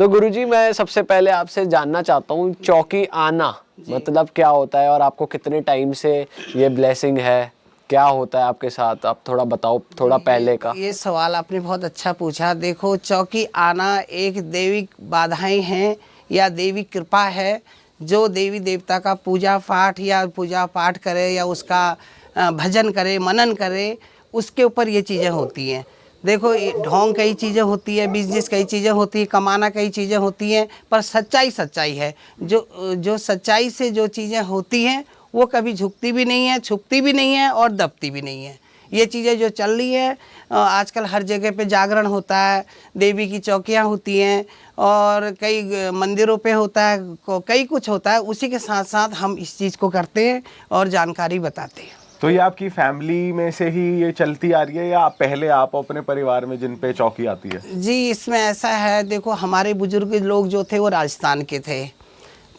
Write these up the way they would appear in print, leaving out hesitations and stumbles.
तो गुरुजी मैं सबसे पहले आपसे जानना चाहता हूँ चौकी आना मतलब क्या होता है और आपको कितने टाइम से ये ब्लेसिंग है, क्या होता है आपके साथ, आप थोड़ा बताओ थोड़ा पहले का। ये सवाल आपने बहुत अच्छा पूछा। देखो, चौकी आना एक दैविक बाधाएं हैं या देवी कृपा है। जो देवी देवता का पूजा पाठ करे या उसका भजन करे, मनन करे, उसके ऊपर ये चीज़ें होती हैं। देखो, ढोंग कई चीज़ें होती है, बिजनेस कई चीज़ें होती है, कमाना कई चीज़ें होती हैं, पर सच्चाई है। जो सच्चाई से जो चीज़ें होती हैं वो कभी झुकती भी नहीं है, छुपती भी नहीं है और दबती भी नहीं है। ये चीज़ें जो चल रही है आजकल हर जगह पे जागरण होता है, देवी की चौकियाँ होती हैं और कई मंदिरों पे होता है, कई कुछ होता है। उसी के साथ साथ हम इस चीज़ को करते हैं और जानकारी बताते हैं। तो ये आपकी फैमिली में से ही ये चलती आ रही है या पहले आप अपने परिवार में जिन पे चौकी आती है? जी, इसमें ऐसा है, देखो हमारे बुजुर्ग लोग जो थे वो राजस्थान के थे,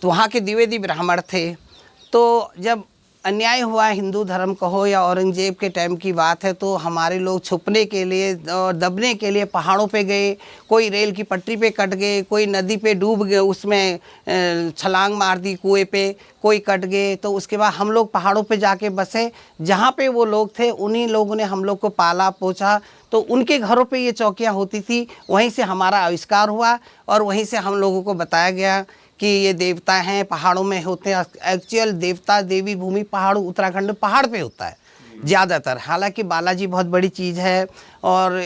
तो वहाँ के द्विवेदी ब्राह्मण थे। तो जब अन्याय हुआ, हिंदू धर्म कहो या औरंगजेब के टाइम की बात है, तो हमारे लोग छुपने के लिए और दबने के लिए पहाड़ों पे गए। कोई रेल की पटरी पे कट गए, कोई नदी पे डूब गए, उसमें छलांग मार दी कुएं पे, कोई कट गए। तो उसके बाद हम लोग पहाड़ों पे जाके बसे। जहाँ पे वो लोग थे उन्हीं लोगों ने हम लोग को पाला पोसा। तो उनके घरों पे ये चौकियाँ होती थी, वहीं से हमारा आविष्कार हुआ और वहीं से हम लोगों को बताया गया कि ये देवता हैं, पहाड़ों में होते हैं। एक्चुअल देवता देवी भूमि पहाड़, उत्तराखंड में पहाड़ पे होता है ज़्यादातर। हालांकि बालाजी बहुत बड़ी चीज़ है और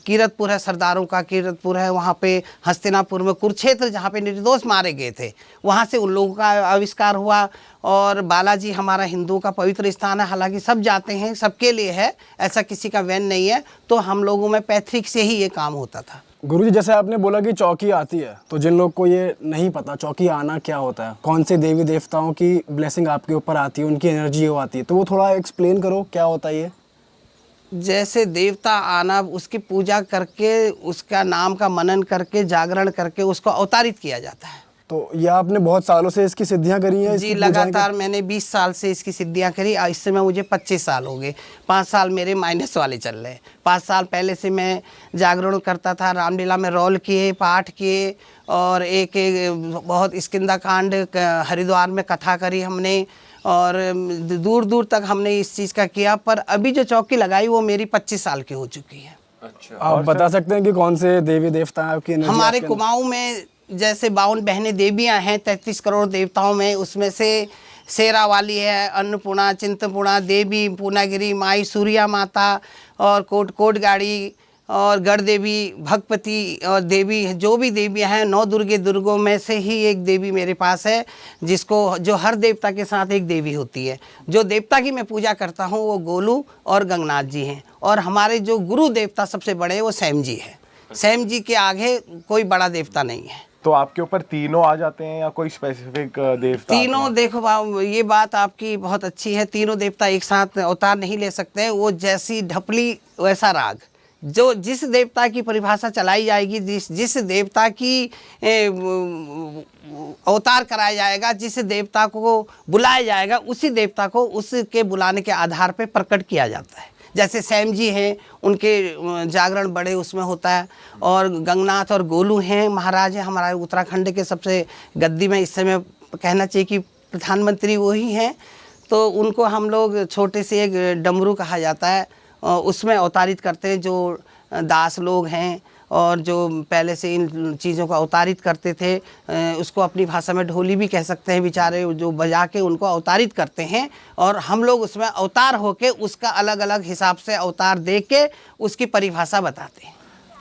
कीरतपुर है, सरदारों का कीरतपुर है, वहाँ पे हस्तिनापुर में कुरुक्षेत्र जहाँ पे निर्दोष मारे गए थे, वहाँ से उन लोगों का आविष्कार हुआ। और बालाजी हमारा हिंदुओं का पवित्र स्थान है, हालांकि सब जाते हैं, सबके लिए है, ऐसा किसी का वैन नहीं है। तो हम लोगों में पैतृक से ही ये काम होता था। गुरुजी, जैसे आपने बोला कि चौकी आती है, तो जिन लोग को ये नहीं पता चौकी आना क्या होता है, कौन से देवी देवताओं की ब्लेसिंग आपके ऊपर आती है, उनकी एनर्जी वो आती है, तो वो थोड़ा एक्सप्लेन करो क्या होता है ये। जैसे देवता आना, उसकी पूजा करके, उसका नाम का मनन करके, जागरण करके उसको अवतारित किया जाता है। तो ये आपने बहुत सालों से इसकी सिद्धियां करी हैं? जी, लगातार मैंने 20 साल से इसकी सिद्धियां करी। इस समय मुझे 25 साल हो गए। 5 साल मेरे माइनस वाले चल रहे हैं। 5 साल पहले से मैं जागरण करता था, रामलीला में रोल किए, पाठ किए और एक बहुत स्किंदा कांड हरिद्वार में कथा करी हमने और दूर दूर तक हमने इस चीज़ का किया। पर अभी जो चौकी लगाई वो मेरी 25 साल की हो चुकी है। अच्छा, आप बता सकते हैं कि कौन से देवी देवता आपकी एनर्जी? हमारे कुमाऊं में जैसे 52 बहनें देवियां हैं 33 करोड़ देवताओं में, उसमें से शेरा वाली है, अन्नपूर्णा, चिंतपूर्णा देवी, पूर्णागिरी माई, सूर्या माता और कोटगाड़ी और गढ़ देवी, भगपति और देवी, जो भी देवियां हैं 9 दुर्गों में से ही एक देवी मेरे पास है, जो हर देवता के साथ एक देवी होती है। जो देवता की मैं पूजा करता हूँ वो गोलू और गंगनाथ जी हैं और हमारे जो गुरु देवता सबसे बड़े वो सैम जी है। सैम जी के आगे कोई बड़ा देवता नहीं है। तो आपके ऊपर तीनों आ जाते हैं या कोई स्पेसिफिक देवता? तीनों, देखो ये बात आपकी बहुत अच्छी है, तीनों देवता एक साथ अवतार नहीं ले सकते हैं। वो जैसी ढपली वैसा राग, जो जिस देवता की परिभाषा चलाई जाएगी, जिस देवता की अवतार कराया जाएगा, जिस देवता को बुलाया जाएगा, उसी देवता को उसके बुलाने के आधार पर प्रकट किया जाता है। जैसे सैम जी हैं, उनके जागरण बड़े उसमें होता है और गंगनाथ और गोलू हैं, महाराज हैं हमारे उत्तराखंड के सबसे गद्दी में इस समय कहना चाहिए कि प्रधानमंत्री वही हैं। तो उनको हम लोग छोटे से एक डमरू कहा जाता है, उसमें अवतारित करते हैं। जो दास लोग हैं और जो पहले से इन चीज़ों को अवतारित करते थे, उसको अपनी भाषा में ढोली भी कह सकते हैं, बेचारे जो बजा के उनको अवतारित करते हैं और हम लोग उसमें अवतार होके उसका अलग अलग हिसाब से अवतार दे के उसकी परिभाषा बताते हैं।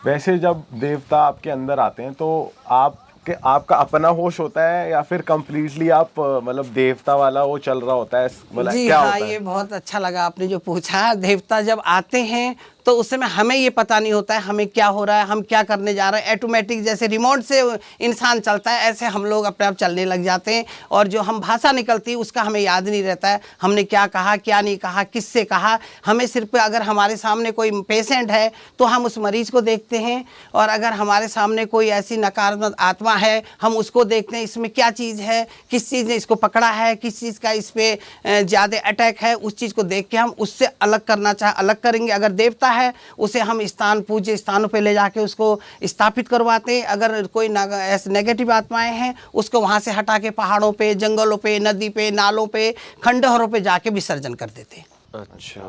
वैसे जब देवता आपके अंदर आते हैं तो आपका अपना होश होता है या फिर कंप्लीटली आप मतलब देवता वाला वो चल रहा होता है? मतलब जी क्या हाँ, होता है? ये बहुत अच्छा लगा आपने जो पूछा। देवता जब आते हैं तो उस समय हमें ये पता नहीं होता है हमें क्या हो रहा है, हम क्या करने जा रहे हैं। ऑटोमेटिक जैसे रिमोट से इंसान चलता है, ऐसे हम लोग अपने आप चलने लग जाते हैं और जो हम भाषा निकलती है उसका हमें याद नहीं रहता है, हमने क्या कहा, क्या नहीं कहा, किससे कहा। हमें सिर्फ अगर हमारे सामने कोई पेशेंट है तो हम उस मरीज़ को देखते हैं और अगर हमारे सामने कोई ऐसी नकारात्मक आत्मा है हम उसको देखते हैं, इसमें क्या चीज़ है, किस चीज़ ने इसको पकड़ा है, किस चीज़ का इस पर ज़्यादा अटैक है, उस चीज़ को देख के हम उससे अलग करना अलग करेंगे। अगर देवता है उसे हम स्थान पूज्य स्थानों पे ले जाके उसको स्थापित करवाते। अगर कोई ऐसे नेगेटिव आत्माएं हैं उसको वहाँ से हटा के पहाड़ों पे, जंगलों पे, नदी पे, नालों पे, खंडहरों पे जाके विसर्जन कर देते। अच्छा,